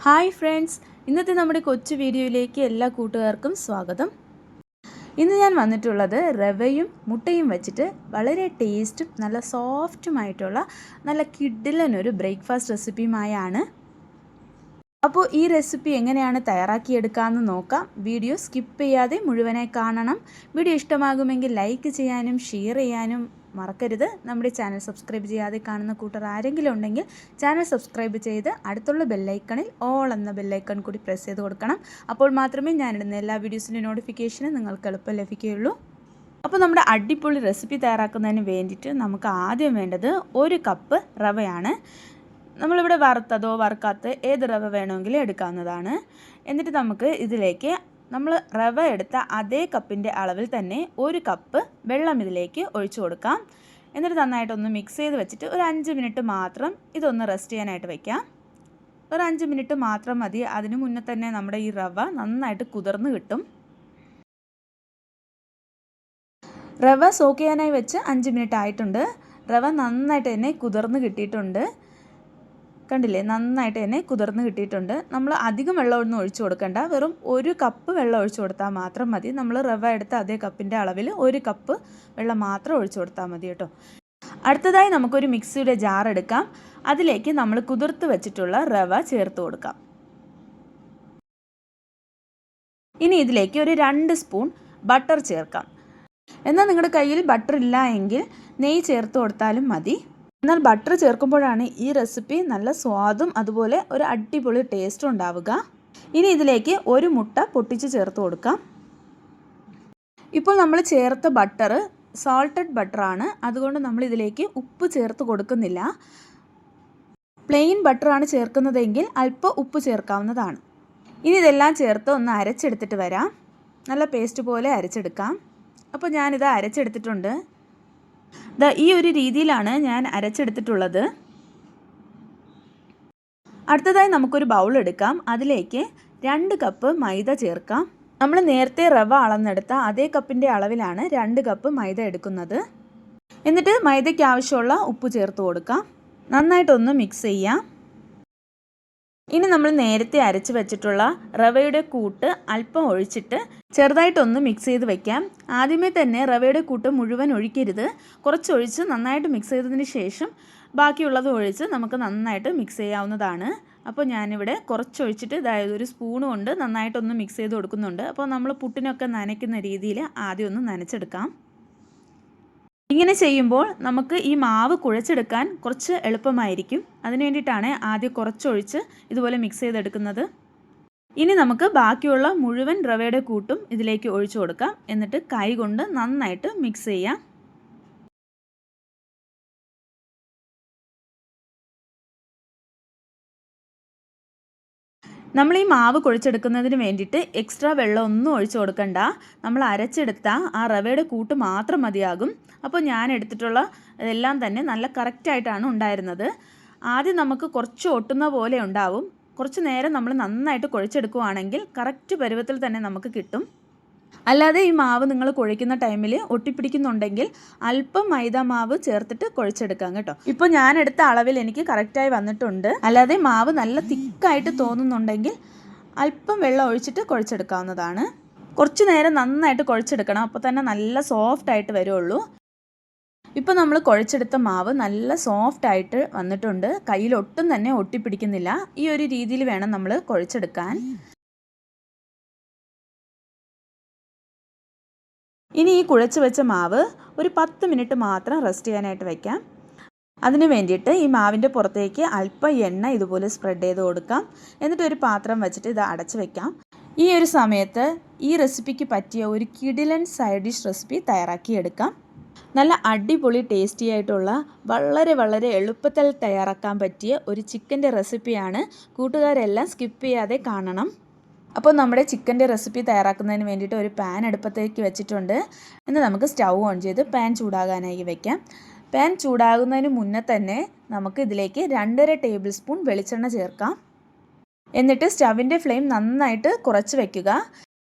Hi friends, ഇന്നത്തെ നമ്മുടെ കൊച്ചു വീഡിയോയിലേക്ക് എല്ലാ കൂട്ടുകാർക്കും സ്വാഗതം. ഇന്ന് ഞാൻ വന്നിട്ടുള്ളത് റവയും മുട്ടയും വെച്ചിട്ട് വളരെ ടേസ്റ്റും നല്ല സോഫ്റ്റുമായിട്ടുള്ള നല്ല കിഡിലനൊരു ബ്രേക്ക്ഫാസ്റ്റ് റെസിപ്പിയുമായാണ്. അപ്പോൾ ഈ റെസിപ്പി എങ്ങനെയാണ് തയ്യാറാക്കിയെടുക്കാമെന്ന് നോക്കാം. വീഡിയോ സ്കിപ്പ് ചെയ്യാതെ മുഴുവനായി കാണണം. വീഡിയോ ഇഷ്ടമാകുമെങ്കിൽ ലൈക്ക് ചെയ്യാനും ഷെയർ ചെയ്യാനും മറക്കരുത്. നമ്മുടെ ചാനൽ സബ്സ്ക്രൈബ് ചെയ്യാതെ കാണുന്ന കൂട്ടർ ആരെങ്കിലും ഉണ്ടെങ്കിൽ ചാനൽ സബ്സ്ക്രൈബ് ചെയ്ത് അടുത്തുള്ള ബെല്ലൈക്കണിൽ ഓൾ എന്ന ബെല്ലൈക്കൺ കൂടി പ്രസ് ചെയ്ത് കൊടുക്കണം. അപ്പോൾ മാത്രമേ ഞാനിടുന്ന എല്ലാ വീഡിയോസിൻ്റെ നോട്ടിഫിക്കേഷനും നിങ്ങൾക്ക് എളുപ്പം ലഭിക്കുകയുള്ളൂ. അപ്പോൾ നമ്മുടെ അടിപൊളി റെസിപ്പി തയ്യാറാക്കുന്നതിന് വേണ്ടിയിട്ട് നമുക്ക് ആദ്യം വേണ്ടത് 1 കപ്പ് റവയാണ്. നമ്മളിവിടെ വറുത്തതോ വറുക്കാത്ത ഏത് റവ വേണമെങ്കിലും എടുക്കാവുന്നതാണ്. എന്നിട്ട് നമുക്ക് ഇതിലേക്ക് നമ്മൾ റവ എടുത്ത അതേ കപ്പിൻ്റെ അളവിൽ തന്നെ 1 കപ്പ് വെള്ളം ഇതിലേക്ക് ഒഴിച്ചു കൊടുക്കാം. എന്നിട്ട് നന്നായിട്ടൊന്ന് മിക്സ് ചെയ്ത് വെച്ചിട്ട് ഒരു 5 മിനിറ്റ് മാത്രം ഇതൊന്ന് റെസ്റ്റ് ചെയ്യാനായിട്ട് വയ്ക്കാം. ഒരു 5 മിനിറ്റ് മാത്രം മതി. അതിന് മുന്നേ തന്നെ നമ്മുടെ ഈ റവ നന്നായിട്ട് കുതിർന്ന് കിട്ടും. റവ സോക്ക് ചെയ്യാനായി വെച്ച് 5 മിനിറ്റ് ആയിട്ടുണ്ട്. റവ നന്നായിട്ട് തന്നെ കുതിർന്ന് കിട്ടിയിട്ടുണ്ട്. കണ്ടില്ലേ, നന്നായിട്ട് തന്നെ കുതിർന്ന് കിട്ടിയിട്ടുണ്ട്. നമ്മൾ അധികം വെള്ളമൊന്നും ഒഴിച്ചു കൊടുക്കണ്ട. വെറും 1 കപ്പ് വെള്ളം ഒഴിച്ചു കൊടുത്താൽ മാത്രം മതി. നമ്മൾ റവ എടുത്ത അതേ കപ്പിൻ്റെ അളവിൽ 1 കപ്പ് വെള്ളം മാത്രം ഒഴിച്ചു കൊടുത്താൽ മതി കേട്ടോ. അടുത്തതായി നമുക്കൊരു മിക്സിയുടെ ജാർ എടുക്കാം. അതിലേക്ക് നമ്മൾ കുതിർത്ത് വെച്ചിട്ടുള്ള റവ ചേർത്ത് കൊടുക്കാം. ഇനി ഇതിലേക്ക് ഒരു 2 സ്പൂൺ ബട്ടർ ചേർക്കാം. എന്നാൽ നിങ്ങളുടെ കയ്യിൽ ബട്ടർ ഇല്ല എങ്കിൽ നെയ്യ് ചേർത്ത് കൊടുത്താലും മതി. എന്നാൽ ബട്ടർ ചേർക്കുമ്പോഴാണ് ഈ റെസിപ്പി നല്ല സ്വാദും അതുപോലെ ഒരു അടിപൊളി ടേസ്റ്റും ഉണ്ടാവുക. ഇനി ഇതിലേക്ക് 1 മുട്ട പൊട്ടിച്ച് ചേർത്ത് കൊടുക്കാം. ഇപ്പോൾ നമ്മൾ ചേർത്ത ബട്ടർ സോൾട്ടഡ് ബട്ടറാണ്, അതുകൊണ്ട് നമ്മൾ ഇതിലേക്ക് ഉപ്പ് ചേർത്ത് കൊടുക്കുന്നില്ല. പ്ലെയിൻ ബട്ടറാണ് ചേർക്കുന്നതെങ്കിൽ അല്പം ഉപ്പ് ചേർക്കാവുന്നതാണ്. ഇനി ഇതെല്ലാം ചേർത്ത് ഒന്ന് അരച്ചെടുത്തിട്ട് വരാം. നല്ല പേസ്റ്റ് പോലെ അരച്ചെടുക്കാം. അപ്പോൾ ഞാനിത് അരച്ചെടുത്തിട്ടുണ്ട്. ഈ ഒരു രീതിയിലാണ് ഞാൻ അരച്ചെടുത്തിട്ടുള്ളത്. അടുത്തതായി നമുക്കൊരു ബൗൾ എടുക്കാം. അതിലേക്ക് 2 കപ്പ് മൈദ ചേർക്കാം. നമ്മൾ നേരത്തെ റവ അളന്നെടുത്ത അതേ കപ്പിൻ്റെ അളവിലാണ് 2 കപ്പ് മൈദ എടുക്കുന്നത്. എന്നിട്ട് മൈദയ്ക്ക് ആവശ്യമുള്ള ഉപ്പ് ചേർത്ത് കൊടുക്കാം. നന്നായിട്ടൊന്ന് മിക്സ് ചെയ്യാം. ഇനി നമ്മൾ നേരത്തെ അരച്ച് വെച്ചിട്ടുള്ള റവയുടെ കൂട്ട് അല്പം ഒഴിച്ചിട്ട് ചെറുതായിട്ടൊന്ന് മിക്സ് ചെയ്ത് വെക്കാം. ആദ്യമേ തന്നെ റവയുടെ കൂട്ട് മുഴുവൻ ഒഴിക്കരുത്. കുറച്ചൊഴിച്ച് നന്നായിട്ട് മിക്സ് ചെയ്തതിന് ശേഷം ബാക്കിയുള്ളത് ഒഴിച്ച് നമുക്ക് നന്നായിട്ട് മിക്സ് ചെയ്യാവുന്നതാണ്. അപ്പോൾ ഞാനിവിടെ കുറച്ചൊഴിച്ചിട്ട് അതായത് ഒരു സ്പൂൺ കൊണ്ട് നന്നായിട്ടൊന്ന് മിക്സ് ചെയ്ത് കൊടുക്കുന്നുണ്ട്. അപ്പോൾ നമ്മൾ പുട്ടിനൊക്കെ നനയ്ക്കുന്ന രീതിയിൽ ആദ്യം ഒന്ന് നനച്ചെടുക്കാം. ഇങ്ങനെ ചെയ്യുമ്പോൾ നമുക്ക് ഈ മാവ് കുഴച്ചെടുക്കാൻ കുറച്ച് എളുപ്പമായിരിക്കും. അതിന് വേണ്ടിയിട്ടാണ് ആദ്യം കുറച്ചൊഴിച്ച് ഇതുപോലെ മിക്സ് ചെയ്തെടുക്കുന്നത്. ഇനി നമുക്ക് ബാക്കിയുള്ള മുഴുവൻ റവയുടെ കൂട്ടും ഇതിലേക്ക് ഒഴിച്ചു കൊടുക്കാം. എന്നിട്ട് കൈ കൊണ്ട് നന്നായിട്ട് മിക്സ് ചെയ്യാം. നമ്മൾ ഈ മാവ് കുഴച്ചെടുക്കുന്നതിന് വേണ്ടിയിട്ട് എക്സ്ട്രാ വെള്ളമൊന്നും ഒഴിച്ചു കൊടുക്കണ്ട. നമ്മൾ അരച്ചെടുത്ത ആ റവയുടെ കൂട്ട് മാത്രം മതിയാകും. അപ്പോൾ ഞാൻ എടുത്തിട്ടുള്ള ഇതെല്ലാം തന്നെ നല്ല കറക്റ്റായിട്ടാണ് ഉണ്ടായിരുന്നത്. ആദ്യം നമുക്ക് കുറച്ച് ഒട്ടുന്ന പോലെ ഉണ്ടാവും. കുറച്ച് നേരം നമ്മൾ നന്നായിട്ട് കുഴച്ചെടുക്കുകയാണെങ്കിൽ കറക്റ്റ് പരുവത്തിൽ തന്നെ നമുക്ക് കിട്ടും. അല്ലാതെ ഈ മാവ് നിങ്ങൾ കുഴയ്ക്കുന്ന ടൈമിൽ ഒട്ടിപ്പിടിക്കുന്നുണ്ടെങ്കിൽ അല്പം മൈദ മാവ് ചേർത്തിട്ട് കുഴച്ചെടുക്കാം കേട്ടോ. ഇപ്പോൾ ഞാൻ എടുത്ത അളവിൽ എനിക്ക് കറക്റ്റായി വന്നിട്ടുണ്ട്. അല്ലാതെ മാവ് നല്ല തിക്കായിട്ട് തോന്നുന്നുണ്ടെങ്കിൽ അല്പം വെള്ളം ഒഴിച്ചിട്ട് കുഴച്ചെടുക്കാവുന്നതാണ്. കുറച്ച് നേരം നന്നായിട്ട് കുഴച്ചെടുക്കണം. അപ്പോൾ തന്നെ നല്ല സോഫ്റ്റായിട്ട് വരുള്ളൂ. ഇപ്പോൾ നമ്മൾ കുഴച്ചെടുത്ത മാവ് നല്ല സോഫ്റ്റായിട്ട് വന്നിട്ടുണ്ട്. കയ്യിൽ ഒട്ടും തന്നെ ഒട്ടിപ്പിടിക്കുന്നില്ല. ഈ ഒരു രീതിയിൽ വേണം നമ്മൾ കുഴച്ചെടുക്കാൻ. ഇനി ഈ കുഴച്ച് വെച്ച മാവ് ഒരു 10 മിനിറ്റ് മാത്രം റെസ്റ്റ് ചെയ്യാനായിട്ട് വയ്ക്കാം. അതിന് വേണ്ടിയിട്ട് ഈ മാവിൻ്റെ പുറത്തേക്ക് അല്പം എണ്ണ ഇതുപോലെ സ്പ്രെഡ് ചെയ്ത് കൊടുക്കാം. എന്നിട്ട് ഒരു പാത്രം വെച്ചിട്ട് ഇത് അടച്ച് വയ്ക്കാം. ഈ ഒരു സമയത്ത് ഈ റെസിപ്പിക്ക് പറ്റിയ ഒരു കിടിലൻ സൈഡ് ഡിഷ് റെസിപ്പി തയ്യാറാക്കിയെടുക്കാം. നല്ല അടിപൊളി ടേസ്റ്റി ആയിട്ടുള്ള വളരെ എളുപ്പത്തിൽ തയ്യാറാക്കാൻ പറ്റിയ ഒരു ചിക്കൻ്റെ റെസിപ്പിയാണ്. കൂട്ടുകാരെല്ലാം സ്കിപ്പ് ചെയ്യാതെ കാണണം. അപ്പോൾ നമ്മുടെ ചിക്കൻ്റെ റെസിപ്പി തയ്യാറാക്കുന്നതിന് വേണ്ടിയിട്ട് ഒരു പാൻ അടുപ്പത്തേക്ക് വെച്ചിട്ടുണ്ട്. എന്നിട്ട് നമുക്ക് സ്റ്റൗ ഓൺ ചെയ്ത് പാൻ ചൂടാകാനായി വയ്ക്കാം. പാൻ ചൂടാകുന്നതിന് മുന്നേ തന്നെ നമുക്ക് ഇതിലേക്ക് 2.5 ടേബിൾ സ്പൂൺ വെളിച്ചെണ്ണ ചേർക്കാം. എന്നിട്ട് സ്റ്റവിൻ്റെ ഫ്ലെയിം നന്നായിട്ട് കുറച്ച് വയ്ക്കുക.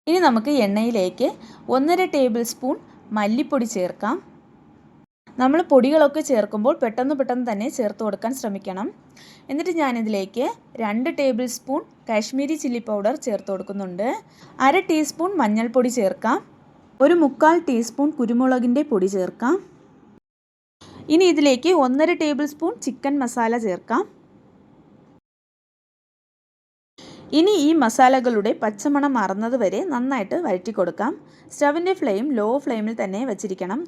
ഇനി നമുക്ക് എണ്ണയിലേക്ക് 1.5 ടേബിൾ സ്പൂൺ മല്ലിപ്പൊടി ചേർക്കാം. നമ്മൾ പൊടികളൊക്കെ ചേർക്കുമ്പോൾ പെട്ടെന്ന് തന്നെ ചേർത്ത് കൊടുക്കാൻ ശ്രമിക്കണം. എന്നിട്ട് ഞാനിതിലേക്ക് 2 table spoon Kashmiri chilli powder ചേർത്ത് കൊടുക്കുന്നുണ്ട്. 1/2 ടീസ്പൂൺ മഞ്ഞൾപ്പൊടി ചേർക്കാം. 1/4 ടീസ്പൂൺ കുരുമുളകിൻ്റെ പൊടി ചേർക്കാം. ഇനി ഇതിലേക്ക് 1/2 ടേബിൾ സ്പൂൺ ചിക്കൻ മസാല ചേർക്കാം. ഇനി ഈ മസാലകളുടെ പച്ചമണം മാറുന്നത് വരെ നന്നായിട്ട് വഴറ്റി കൊടുക്കാം. സ്റ്റവിൻ്റെ ഫ്ലെയിം ലോ ഫ്ലെയിമിൽ തന്നെ വച്ചിരിക്കണം.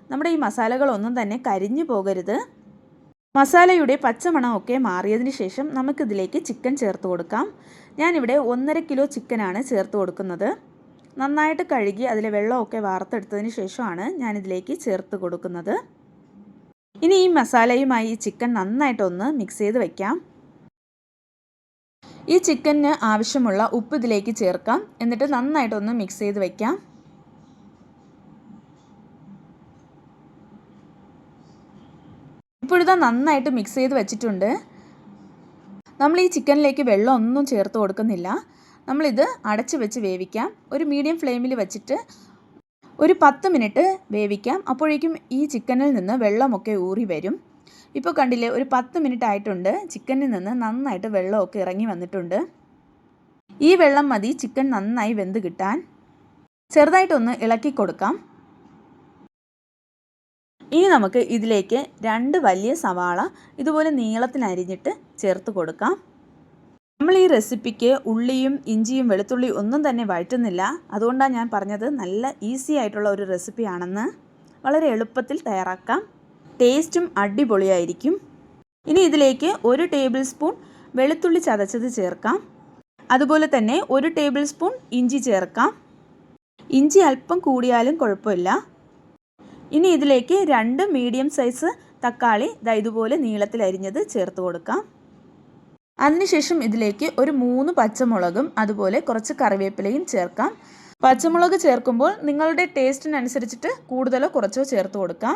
നമ്മുടെ ഈ മസാലകളൊന്നും തന്നെ കരിഞ്ഞു പോകരുത്. മസാലയുടെ പച്ചമണമൊക്കെ മാറിയതിന് ശേഷം നമുക്കിതിലേക്ക് ചിക്കൻ ചേർത്ത് കൊടുക്കാം. ഞാനിവിടെ 1.5 കിലോ ചിക്കനാണ് ചേർത്ത് കൊടുക്കുന്നത്. നന്നായിട്ട് കഴുകി അതിലെ വെള്ളമൊക്കെ വാർത്തെടുത്തതിന് ശേഷമാണ് ഞാനിതിലേക്ക് ചേർത്ത് കൊടുക്കുന്നത്. ഇനി ഈ മസാലയുമായി ഈ ചിക്കൻ നന്നായിട്ടൊന്ന് മിക്സ് ചെയ്ത് വയ്ക്കാം. ഈ ചിക്കന് ആവശ്യമുള്ള ഉപ്പ് ഇതിലേക്ക് ചേർക്കാം. എന്നിട്ട് നന്നായിട്ടൊന്ന് മിക്സ് ചെയ്ത് വയ്ക്കാം. ഇപ്പോഴിതാ നന്നായിട്ട് മിക്സ് ചെയ്ത് വെച്ചിട്ടുണ്ട്. നമ്മൾ ഈ ചിക്കനിലേക്ക് വെള്ളം ഒന്നും ചേർത്ത് കൊടുക്കുന്നില്ല. നമ്മളിത് അടച്ച് വെച്ച് വേവിക്കാം. ഒരു മീഡിയം ഫ്ലെയിമിൽ വെച്ചിട്ട് ഒരു 10 മിനിറ്റ് വേവിക്കാം. അപ്പോഴേക്കും ഈ ചിക്കനിൽ നിന്ന് വെള്ളമൊക്കെ ഊറി വരും. ഇപ്പോൾ കണ്ടില്ലേ, ഒരു 10 മിനിറ്റ് ആയിട്ടുണ്ട്. ചിക്കനിൽ നിന്ന് നന്നായിട്ട് വെള്ളമൊക്കെ ഇറങ്ങി വന്നിട്ടുണ്ട്. ഈ വെള്ളം മതി ചിക്കൻ നന്നായി വെന്ത് കിട്ടാൻ. ചെറുതായിട്ടൊന്ന് ഇളക്കി കൊടുക്കാം. ഇനി നമുക്ക് ഇതിലേക്ക് 2 വലിയ സവാള ഇതുപോലെ നീളത്തിൽ അരിഞ്ഞിട്ട് ചേർത്ത് കൊടുക്കാം. നമ്മൾ ഈ റെസിപ്പിക്ക് ഉള്ളിയും ഇഞ്ചിയും വെളുത്തുള്ളിയും ഒന്നും തന്നെ വഴറ്റുന്നില്ല. അതുകൊണ്ടാണ് ഞാൻ പറഞ്ഞത് നല്ല ഈസി ആയിട്ടുള്ള ഒരു റെസിപ്പിയാണെന്ന്. വളരെ എളുപ്പത്തിൽ തയ്യാറാക്കാം. ടേസ്റ്റും അടിപൊളിയായിരിക്കും. ഇനി ഇതിലേക്ക് 1 ടേബിൾ സ്പൂൺ വെളുത്തുള്ളി ചതച്ചത് ചേർക്കാം. അതുപോലെ തന്നെ 1 ടേബിൾ സ്പൂൺ ഇഞ്ചി ചേർക്കാം. ഇഞ്ചി അല്പം കൂടിയാലും കുഴപ്പമില്ല. ഇനി ഇതിലേക്ക് 2 മീഡിയം സൈസ് തക്കാളി ഇതുപോലെ നീളത്തിൽ അരിഞ്ഞത് ചേർത്ത് കൊടുക്കാം. അതിനുശേഷം ഇതിലേക്ക് ഒരു 3 പച്ചമുളകും അതുപോലെ കുറച്ച് കറിവേപ്പിലയും ചേർക്കാം. പച്ചമുളക് ചേർക്കുമ്പോൾ നിങ്ങളുടെ ടേസ്റ്റിനനുസരിച്ചിട്ട് കൂടുതലോ കുറച്ചോ ചേർത്ത് കൊടുക്കാം.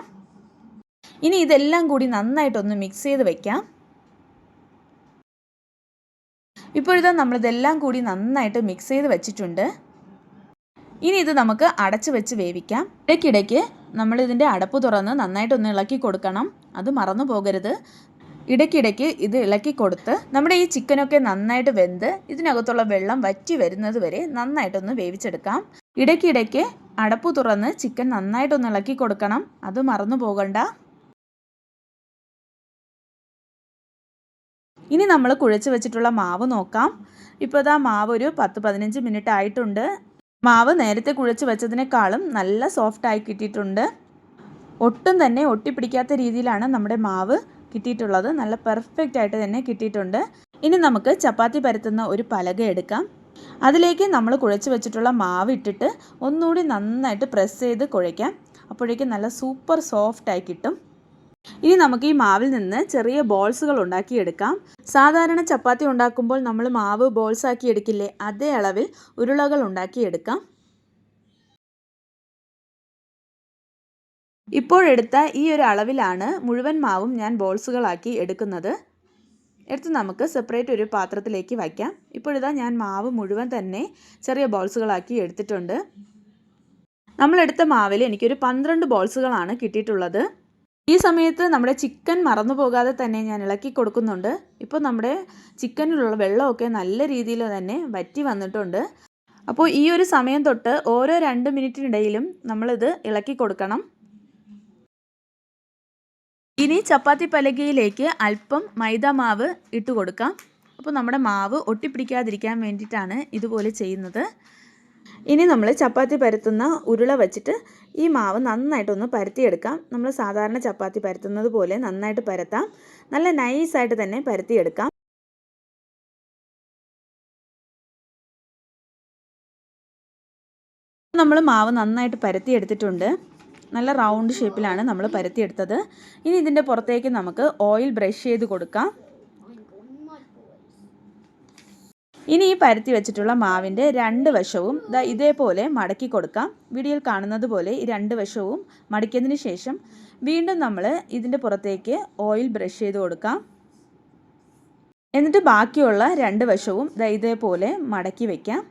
ഇനി ഇതെല്ലാം കൂടി നന്നായിട്ടൊന്ന് മിക്സ് ചെയ്ത് വയ്ക്കാം. ഇപ്പോഴിതാ നമ്മളിതെല്ലാം കൂടി നന്നായിട്ട് മിക്സ് ചെയ്ത് വെച്ചിട്ടുണ്ട്. ഇനി ഇത് നമുക്ക് അടച്ച് വെച്ച് വേവിക്കാം. ഇടയ്ക്കിടയ്ക്ക് നമ്മളിതിൻ്റെ അടപ്പ് തുറന്ന് നന്നായിട്ടൊന്ന് ഇളക്കി കൊടുക്കണം. അത് മറന്നു പോകരുത്. ഇടയ്ക്കിടയ്ക്ക് ഇത് ഇളക്കി കൊടുത്ത് നമ്മുടെ ഈ ചിക്കനൊക്കെ നന്നായിട്ട് വെന്ത് ഇതിനകത്തുള്ള വെള്ളം വറ്റി വരുന്നത് വരെ നന്നായിട്ടൊന്ന് വേവിച്ചെടുക്കാം. ഇടയ്ക്കിടയ്ക്ക് അടപ്പ് തുറന്ന് ചിക്കൻ നന്നായിട്ടൊന്ന് ഇളക്കി കൊടുക്കണം. അത് മറന്നു പോകണ്ട. ഇനി നമ്മൾ കുഴച്ച് വെച്ചിട്ടുള്ള മാവ് നോക്കാം. ഇപ്പോൾ ഇതാ മാവ് ഒരു 10-15 മിനിറ്റ് ആയിട്ടുണ്ട്. മാവ് നേരത്തെ കുഴച്ച് വെച്ചതിനേക്കാളും നല്ല സോഫ്റ്റായി കിട്ടിയിട്ടുണ്ട്. ഒട്ടും തന്നെ ഒട്ടിപ്പിടിക്കാത്ത രീതിയിലാണ് നമ്മുടെ മാവ് കിട്ടിയിട്ടുള്ളത്. നല്ല പെർഫെക്റ്റ് ആയിട്ട് തന്നെ കിട്ടിയിട്ടുണ്ട്. ഇനി നമുക്ക് ചപ്പാത്തി പരത്തുന്ന ഒരു പലക എടുക്കാം. അതിലേക്ക് നമ്മൾ കുഴച്ച് വെച്ചിട്ടുള്ള മാവ് ഇട്ടിട്ട് ഒന്നുകൂടി നന്നായിട്ട് പ്രസ് ചെയ്ത് കുഴയ്ക്കാം. അപ്പോഴേക്കും നല്ല സൂപ്പർ സോഫ്റ്റായി കിട്ടും. ഇനി നമുക്ക് ഈ മാവിൽ നിന്ന് ചെറിയ ബോൾസുകൾ ഉണ്ടാക്കിയെടുക്കാം. സാധാരണ ചപ്പാത്തി ഉണ്ടാക്കുമ്പോൾ നമ്മൾ മാവ് ബോൾസ് ആക്കി എടുക്കില്ലേ, അതേ അളവിൽ ഉരുളകൾ ഉണ്ടാക്കിയെടുക്കാം. ഇപ്പോഴെടുത്ത ഈ ഒരു അളവിലാണ് മുഴുവൻ മാവും ഞാൻ ബോൾസുകളാക്കി എടുക്കുന്നത്. എടുത്ത് നമുക്ക് സെപ്പറേറ്റ് ഒരു പാത്രത്തിലേക്ക് വയ്ക്കാം. ഇപ്പോഴിതാ ഞാൻ മാവ് മുഴുവൻ തന്നെ ചെറിയ ബോൾസുകളാക്കി എടുത്തിട്ടുണ്ട്. നമ്മളെടുത്ത മാവിൽ എനിക്കൊരു 12 ബോൾസുകളാണ് കിട്ടിയിട്ടുള്ളത്. ഈ സമയത്ത് നമ്മുടെ ചിക്കൻ മറന്നു പോകാതെ തന്നെ ഞാൻ ഇളക്കി കൊടുക്കുന്നുണ്ട്. ഇപ്പോൾ നമ്മുടെ ചിക്കനിലുള്ള വെള്ളമൊക്കെ നല്ല രീതിയിൽ തന്നെ വറ്റി വന്നിട്ടുണ്ട്. അപ്പോൾ ഈ ഒരു സമയം തൊട്ട് ഓരോ 2 മിനിറ്റിനിടയിലും നമ്മളിത് ഇളക്കി കൊടുക്കണം. ഇനി ചപ്പാത്തി പലകയിലേക്ക് അല്പം മൈദ മാവ് ഇട്ട് കൊടുക്കാം. അപ്പോൾ നമ്മുടെ മാവ് ഒട്ടിപ്പിടിക്കാതിരിക്കാൻ വേണ്ടിയിട്ടാണ് ഇതുപോലെ ചെയ്യുന്നത്. ഇനി നമ്മൾ ചപ്പാത്തി പരത്തുന്ന ഉരുള വെച്ചിട്ട് ഈ മാവ് നന്നായിട്ടൊന്ന് പരത്തിയെടുക്കാം. നമ്മൾ സാധാരണ ചപ്പാത്തി പരത്തുന്നത് പോലെ നന്നായിട്ട് പരത്താം. നല്ല നൈസായിട്ട് തന്നെ പരത്തിയെടുക്കാം. നമ്മൾ മാവ് നന്നായിട്ട് പരത്തിയെടുത്തിട്ടുണ്ട്. നല്ല റൗണ്ട് ഷേപ്പിലാണ് നമ്മൾ പരത്തിയെടുത്തത്. ഇനി ഇതിൻ്റെ പുറത്തേക്ക് നമുക്ക് ഓയിൽ ബ്രഷ് ചെയ്ത് കൊടുക്കാം. ഇനി ഈ പരത്തി വെച്ചിട്ടുള്ള മാവിൻ്റെ 2 വശവും ഇതേപോലെ മടക്കി കൊടുക്കാം. വീഡിയോയിൽ കാണുന്നത് പോലെ ഈ 2 വശവും മടക്കിയതിന് ശേഷം വീണ്ടും നമ്മൾ ഇതിൻ്റെ പുറത്തേക്ക് ഓയിൽ ബ്രഷ് ചെയ്ത് കൊടുക്കാം. എന്നിട്ട് ബാക്കിയുള്ള 2 വശവും ഇതേപോലെ മടക്കി വയ്ക്കാം.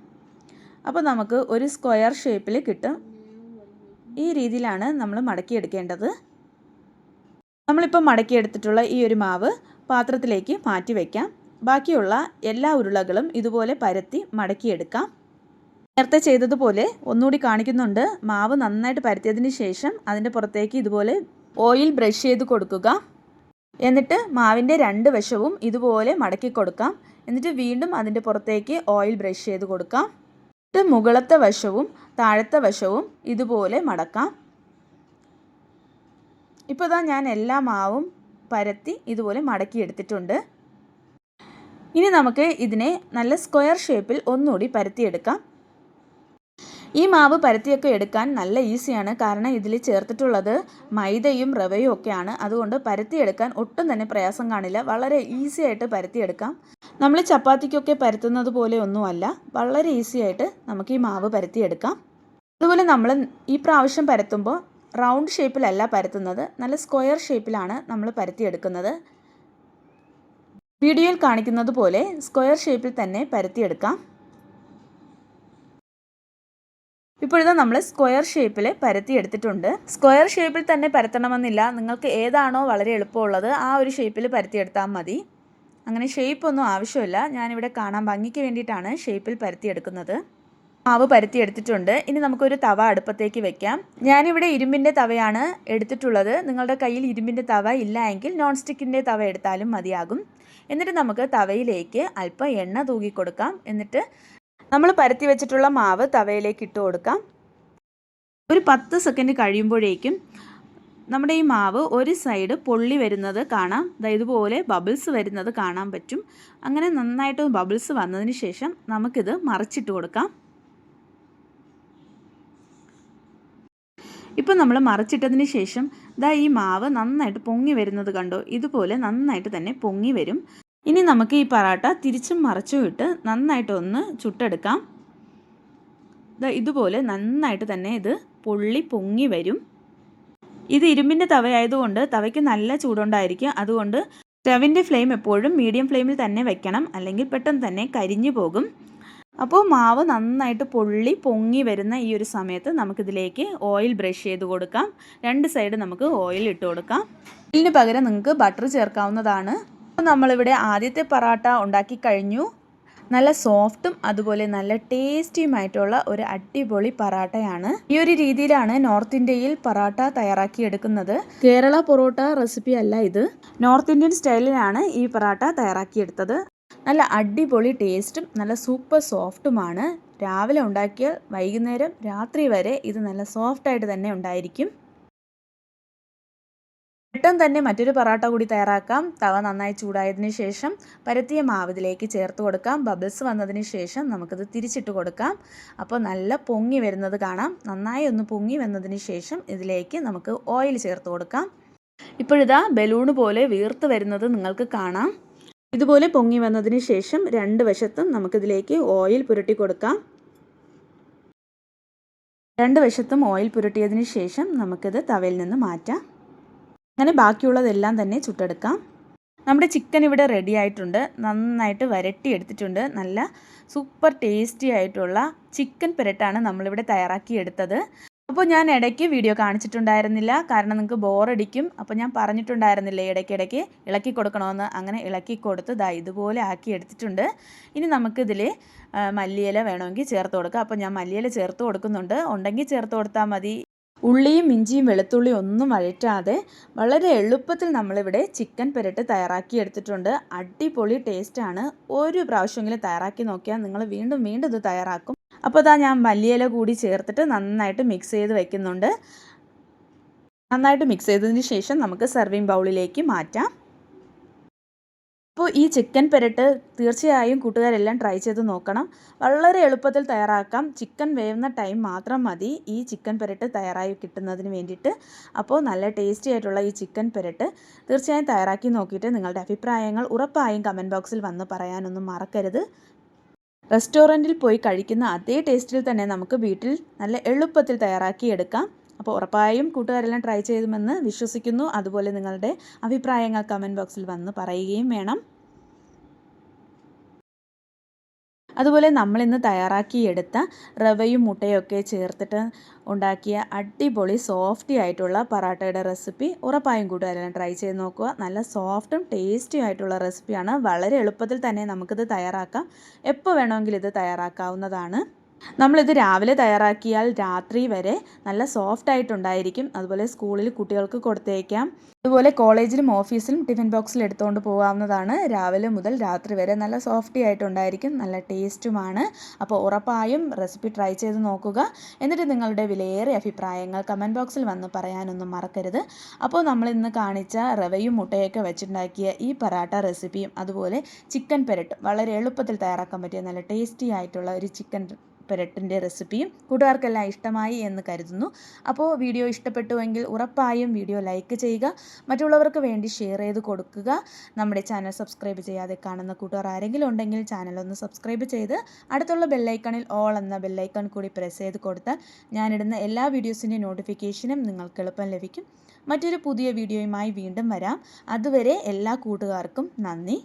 അപ്പോൾ നമുക്ക് ഒരു സ്ക്വയർ ഷേപ്പിൽ കിട്ടും. ഈ രീതിയിലാണ് നമ്മൾ മടക്കിയെടുക്കേണ്ടത്. നമ്മളിപ്പോൾ മടക്കിയെടുത്തിട്ടുള്ള ഈ ഒരു മാവ് പാത്രത്തിലേക്ക് മാറ്റി വയ്ക്കാം. ബാക്കിയുള്ള എല്ലാ ഉരുളകളും ഇതുപോലെ പരത്തി മടക്കിയെടുക്കാം. നേരത്തെ ചെയ്തതുപോലെ ഒന്നുകൂടി കാണിക്കുന്നുണ്ട്. മാവ് നന്നായിട്ട് പരത്തിയതിന് ശേഷം അതിൻ്റെ പുറത്തേക്ക് ഇതുപോലെ ഓയിൽ ബ്രഷ് ചെയ്ത് കൊടുക്കുക. എന്നിട്ട് മാവിൻ്റെ രണ്ട് വശവും ഇതുപോലെ മടക്കി കൊടുക്കാം. എന്നിട്ട് വീണ്ടും അതിൻ്റെ പുറത്തേക്ക് ഓയിൽ ബ്രഷ് ചെയ്ത് കൊടുക്കാം. എന്നിട്ട് മുകളത്തെ വശവും താഴത്തെ വശവും ഇതുപോലെ മടക്കാം. ഇപ്പോൾ ഇതാ ഞാൻ എല്ലാ മാവും പരത്തി ഇതുപോലെ മടക്കി എടുത്തിട്ടുണ്ട്. ഇനി നമുക്ക് ഇതിനെ നല്ല സ്ക്വയർ ഷേപ്പിൽ ഒന്നുകൂടി പരത്തിയെടുക്കാം. ഈ മാവ് പരത്തിയൊക്കെ എടുക്കാൻ നല്ല ഈസിയാണ്. കാരണം ഇതിൽ ചേർത്തിട്ടുള്ളത് മൈദയും റവയും ഒക്കെയാണ്. അതുകൊണ്ട് പരത്തിയെടുക്കാൻ ഒട്ടും തന്നെ പ്രയാസം കാണില്ല. വളരെ ഈസി ആയിട്ട് പരത്തിയെടുക്കാം. നമ്മൾ ചപ്പാത്തിക്കൊക്കെ പരത്തുന്നത് പോലെ ഒന്നുമല്ല, വളരെ ഈസി ആയിട്ട് നമുക്ക് ഈ മാവ് പരത്തിയെടുക്കാം. അതുപോലെ നമ്മൾ ഈ പ്രാവശ്യം പരത്തുമ്പോൾ റൗണ്ട് ഷേപ്പിലല്ല പരത്തുന്നത്, നല്ല സ്ക്വയർ ഷേപ്പിലാണ് നമ്മൾ പരത്തിയെടുക്കുന്നത്. വീഡിയോയിൽ കാണിക്കുന്നത് പോലെ സ്ക്വയർ ഷേപ്പിൽ തന്നെ പരത്തിയെടുക്കാം. ഇപ്പോഴിതാ നമ്മൾ സ്ക്വയർ ഷേപ്പിൽ പരത്തി എടുത്തിട്ടുണ്ട്. സ്ക്വയർ ഷേപ്പിൽ തന്നെ പരത്തണമെന്നില്ല, നിങ്ങൾക്ക് ഏതാണോ വളരെ എളുപ്പമുള്ളത് ആ ഒരു ഷേപ്പിൽ പരത്തിയെടുത്താൽ മതി. അങ്ങനെ ഷേപ്പൊന്നും ആവശ്യമില്ല. ഞാനിവിടെ കാണാൻ ഭംഗിക്ക് വേണ്ടിയിട്ടാണ് ഷേപ്പിൽ പരത്തിയെടുക്കുന്നത്. മാവ് പരത്തിയെടുത്തിട്ടുണ്ട്. ഇനി നമുക്കൊരു തവ അടുപ്പത്തേക്ക് വെക്കാം. ഞാനിവിടെ ഇരുമ്പിൻ്റെ തവയാണ് എടുത്തിട്ടുള്ളത്. നിങ്ങളുടെ കയ്യിൽ ഇരുമ്പിൻ്റെ തവ ഇല്ല എങ്കിൽ നോൺ സ്റ്റിക്കിൻ്റെ തവ എടുത്താലും മതിയാകും. എന്നിട്ട് നമുക്ക് തവയിലേക്ക് അല്പം എണ്ണ തൂക്കി കൊടുക്കാം. എന്നിട്ട് നമ്മൾ പരത്തി വെച്ചിട്ടുള്ള മാവ് തവയിലേക്ക് ഇട്ട് കൊടുക്കാം. ഒരു 10 സെക്കൻഡ് കഴിയുമ്പോഴേക്കും നമ്മുടെ ഈ മാവ് ഒരു സൈഡ് പൊള്ളി വരുന്നത് കാണാം. ഇതുപോലെ ബബിൾസ് വരുന്നത് കാണാൻ പറ്റും. അങ്ങനെ നന്നായിട്ട് ബബിൾസ് വന്നതിന് ശേഷം നമുക്കിത് മറിച്ചിട്ട് കൊടുക്കാം. ഇപ്പം നമ്മൾ മറിച്ചിട്ടതിന് ശേഷം ഈ മാവ് നന്നായിട്ട് പൊങ്ങി വരുന്നത് കണ്ടോ? ഇതുപോലെ നന്നായിട്ട് തന്നെ പൊങ്ങി വരും. ഇനി നമുക്ക് ഈ പൊറോട്ട തിരിച്ചും മറിച്ചും ഇട്ട് നന്നായിട്ടൊന്ന് ചുട്ടെടുക്കാം. ഇതുപോലെ നന്നായിട്ട് തന്നെ ഇത് പൊങ്ങി വരും. ഇത് ഇരുമ്പിൻ്റെ തവയായതുകൊണ്ട് തവയ്ക്ക് നല്ല ചൂടുണ്ടായിരിക്കും. അതുകൊണ്ട് സ്റ്റവിൻ്റെ ഫ്ലെയിം എപ്പോഴും മീഡിയം ഫ്ലെയിമിൽ തന്നെ വെക്കണം, അല്ലെങ്കിൽ പെട്ടെന്ന് തന്നെ കരിഞ്ഞു പോകും. അപ്പോൾ മാവ് നന്നായിട്ട് പൊങ്ങി വരുന്ന ഈ ഒരു സമയത്ത് നമുക്കിതിലേക്ക് ഓയിൽ ബ്രഷ് ചെയ്ത് കൊടുക്കാം. രണ്ട് സൈഡ് നമുക്ക് ഓയിൽ ഇട്ട് കൊടുക്കാം. ഓയിലിന് പകരം നിങ്ങൾക്ക് ബട്ടർ ചേർക്കാവുന്നതാണ്. നമ്മളിവിടെ ആദ്യത്തെ പൊറോട്ട ഉണ്ടാക്കി കഴിഞ്ഞു. നല്ല സോഫ്റ്റും അതുപോലെ നല്ല ടേസ്റ്റിയുമായിട്ടുള്ള ഒരു അടിപൊളി പൊറോട്ടയാണ്. ഈ ഒരു രീതിയിലാണ് നോർത്ത് ഇന്ത്യയിൽ പൊറോട്ട തയ്യാറാക്കിയെടുക്കുന്നത്. കേരള പൊറോട്ട റെസിപ്പി അല്ല ഇത്. നോർത്ത് ഇന്ത്യൻ സ്റ്റൈലിലാണ് ഈ പൊറോട്ട തയ്യാറാക്കിയെടുത്തത്. നല്ല അടിപൊളി ടേസ്റ്റും നല്ല സൂപ്പർ സോഫ്റ്റുമാണ്. രാവിലെ ഉണ്ടാക്കിയാൽ വൈകുന്നേരം രാത്രി വരെ ഇത് നല്ല സോഫ്റ്റായിട്ട് തന്നെ ഉണ്ടായിരിക്കും. പെട്ടെന്ന് തന്നെ മറ്റൊരു പൊറോട്ട കൂടി തയ്യാറാക്കാം. തവ നന്നായി ചൂടായതിനു ശേഷം പരത്തിയ മാവിലേക്ക് ചേർത്ത് കൊടുക്കാം. ബബിൾസ് വന്നതിന് ശേഷം നമുക്കിത് തിരിച്ചിട്ട് കൊടുക്കാം. അപ്പോൾ നല്ല പൊങ്ങി വരുന്നത് കാണാം. നന്നായി ഒന്ന് പൊങ്ങി വന്നതിന് ശേഷം ഇതിലേക്ക് നമുക്ക് ഓയിൽ ചേർത്ത് കൊടുക്കാം. ഇപ്പോഴിതാ ബലൂണ് പോലെ വീർത്ത് വരുന്നത് നിങ്ങൾക്ക് കാണാം. ഇതുപോലെ പൊങ്ങി വന്നതിന് ശേഷം രണ്ട് വശത്തും നമുക്കിതിലേക്ക് ഓയിൽ പുരട്ടി കൊടുക്കാം. രണ്ട് വശത്തും ഓയിൽ പുരട്ടിയതിന് ശേഷം നമുക്കിത് തവയിൽ നിന്ന് മാറ്റാം. അങ്ങനെ ബാക്കിയുള്ളതെല്ലാം തന്നെ ചുട്ടെടുക്കാം. നമ്മുടെ ചിക്കൻ ഇവിടെ റെഡി ആയിട്ടുണ്ട്. നന്നായിട്ട് വരട്ടി എടുത്തിട്ടുണ്ട്. നല്ല സൂപ്പർ ടേസ്റ്റി ആയിട്ടുള്ള ചിക്കൻ പെരട്ടാണ് നമ്മളിവിടെ തയ്യാറാക്കിയെടുത്തത്. അപ്പോൾ ഞാൻ ഇടയ്ക്ക് വീഡിയോ കാണിച്ചിട്ടുണ്ടായിരുന്നില്ല, കാരണം നിങ്ങൾക്ക് ബോറടിക്കും. അപ്പോൾ ഞാൻ പറഞ്ഞിട്ടുണ്ടായിരുന്നില്ലേ ഇടയ്ക്കിടയ്ക്ക് ഇളക്കി കൊടുക്കണമെന്ന്. അങ്ങനെ ഇളക്കി കൊടുത്ത് ഇതുപോലെ ആക്കി എടുത്തിട്ടുണ്ട്. ഇനി നമുക്കിതിൽ മല്ലിയില വേണമെങ്കിൽ ചേർത്ത് കൊടുക്കാം. അപ്പോൾ ഞാൻ മല്ലിയില ചേർത്ത് കൊടുക്കുന്നുണ്ട്. ഉണ്ടെങ്കിൽ ചേർത്ത് കൊടുത്താൽ മതി. ഉള്ളിയും ഇഞ്ചിയും വെളുത്തുള്ളിയും ഒന്നും വഴറ്റാതെ വളരെ എളുപ്പത്തിൽ നമ്മളിവിടെ ചിക്കൻ പെരട്ട് തയ്യാറാക്കി എടുത്തിട്ടുണ്ട്. അടിപൊളി ടേസ്റ്റാണ്. ഒരു പ്രാവശ്യമെങ്കിലും തയ്യാറാക്കി നോക്കിയാൽ നിങ്ങൾ വീണ്ടും വീണ്ടും ഇത് തയ്യാറാക്കും. അപ്പോൾ ഞാൻ മല്ലിയില കൂടി ചേർത്തിട്ട് നന്നായിട്ട് മിക്സ് ചെയ്ത് വയ്ക്കുന്നുണ്ട്. നന്നായിട്ട് മിക്സ് ചെയ്തതിന് ശേഷം നമുക്ക് സെർവിങ് ബൗളിലേക്ക് മാറ്റാം. അപ്പോൾ ഈ ചിക്കൻ പെരട്ട് തീർച്ചയായും കൂട്ടുകാരെല്ലാം ട്രൈ ചെയ്ത് നോക്കണം. വളരെ എളുപ്പത്തിൽ തയ്യാറാക്കാം. ചിക്കൻ വേവുന്ന ടൈം മാത്രം മതി ഈ ചിക്കൻ പെരട്ട് തയ്യാറായി കിട്ടുന്നതിന് വേണ്ടിയിട്ട്. അപ്പോൾ നല്ല ടേസ്റ്റി ആയിട്ടുള്ള ഈ ചിക്കൻ പെരട്ട് തീർച്ചയായും തയ്യാറാക്കി നോക്കിയിട്ട് നിങ്ങളുടെ അഭിപ്രായങ്ങൾ ഉറപ്പായും കമൻറ്റ് ബോക്സിൽ വന്ന് പറയാനൊന്നും മറക്കരുത്. റെസ്റ്റോറൻറ്റിൽ പോയി കഴിക്കുന്ന അതേ ടേസ്റ്റിൽ തന്നെ നമുക്ക് വീട്ടിൽ നല്ല എളുപ്പത്തിൽ തയ്യാറാക്കി എടുക്കാം. അപ്പോൾ ഉറപ്പായും കൂട്ടുകാരെല്ലാം ട്രൈ ചെയ്യുമെന്ന് വിശ്വസിക്കുന്നു. അതുപോലെ നിങ്ങളുടെ അഭിപ്രായങ്ങൾ കമൻറ്റ് ബോക്സിൽ വന്ന് പറയുകയും വേണം. അതുപോലെ നമ്മളിന്ന് തയ്യാറാക്കിയെടുത്ത റവയും മുട്ടയും ഒക്കെ ചേർത്തിട്ട് ഉണ്ടാക്കിയ അടിപൊളി സോഫ്റ്റി ആയിട്ടുള്ള പറാട്ടയുടെ റെസിപ്പി ഉറപ്പായും കൂട്ടുകാരെല്ലാം ട്രൈ ചെയ്ത് നോക്കുക. നല്ല സോഫ്റ്റും ടേസ്റ്റി ആയിട്ടുള്ള റെസിപ്പിയാണ്. വളരെ എളുപ്പത്തിൽ തന്നെ നമുക്കിത് തയ്യാറാക്കാം. എപ്പോൾ വേണമെങ്കിലും ഇത് തയ്യാറാക്കാവുന്നതാണ്. നമ്മളിത് രാവിലെ തയ്യാറാക്കിയാൽ രാത്രി വരെ നല്ല സോഫ്റ്റ് ആയിട്ടുണ്ടായിരിക്കും. അതുപോലെ സ്കൂളിൽ കുട്ടികൾക്ക് കൊടുത്തേക്കാം. അതുപോലെ കോളേജിലും ഓഫീസിലും ടിഫിൻ ബോക്സിൽ എടുത്തുകൊണ്ട് പോകാവുന്നതാണ്. രാവിലെ മുതൽ രാത്രി വരെ നല്ല സോഫ്റ്റി ആയിട്ടുണ്ടായിരിക്കും. നല്ല ടേസ്റ്റുമാണ്. അപ്പോൾ ഉറപ്പായും റെസിപ്പി ട്രൈ ചെയ്ത് നോക്കുക. എന്നിട്ട് നിങ്ങളുടെ വിലയേറിയ അഭിപ്രായങ്ങൾ കമൻറ്റ് ബോക്സിൽ വന്ന് പറയാനൊന്നും മറക്കരുത്. അപ്പോൾ നമ്മളിന്ന് കാണിച്ച റവയും മുട്ടയൊക്കെ വെച്ചുണ്ടാക്കിയ ഈ പറാട്ട റെസിപ്പിയും അതുപോലെ ചിക്കൻ പെരട്ടും വളരെ എളുപ്പത്തിൽ തയ്യാറാക്കാൻ പറ്റിയ നല്ല ടേസ്റ്റി ആയിട്ടുള്ള ഒരു ചിക്കൻ പെരട്ടിൻ്റെ റെസിപ്പിയും കൂട്ടുകാർക്കെല്ലാം ഇഷ്ടമായി എന്ന് കരുതുന്നു. അപ്പോൾ വീഡിയോ ഇഷ്ടപ്പെട്ടുവെങ്കിൽ ഉറപ്പായും വീഡിയോ ലൈക്ക് ചെയ്യുക, മറ്റുള്ളവർക്ക് വേണ്ടി ഷെയർ ചെയ്ത് കൊടുക്കുക. നമ്മുടെ ചാനൽ സബ്സ്ക്രൈബ് ചെയ്യാതെ കാണുന്ന കൂട്ടുകാർ ആരെങ്കിലും ഉണ്ടെങ്കിൽ ചാനൽ ഒന്ന് സബ്സ്ക്രൈബ് ചെയ്ത് അടുത്തുള്ള ബെല്ലൈക്കണിൽ ഓൾ എന്ന ബെല്ലൈക്കൺ കൂടി പ്രസ് ചെയ്ത് കൊടുത്താൽ ഞാനിടുന്ന എല്ലാ വീഡിയോസിൻ്റെ നോട്ടിഫിക്കേഷനും നിങ്ങൾക്ക് എളുപ്പം ലഭിക്കും. മറ്റൊരു പുതിയ വീഡിയോയുമായി വീണ്ടും വരാം. അതുവരെ എല്ലാ കൂട്ടുകാർക്കും നന്ദി.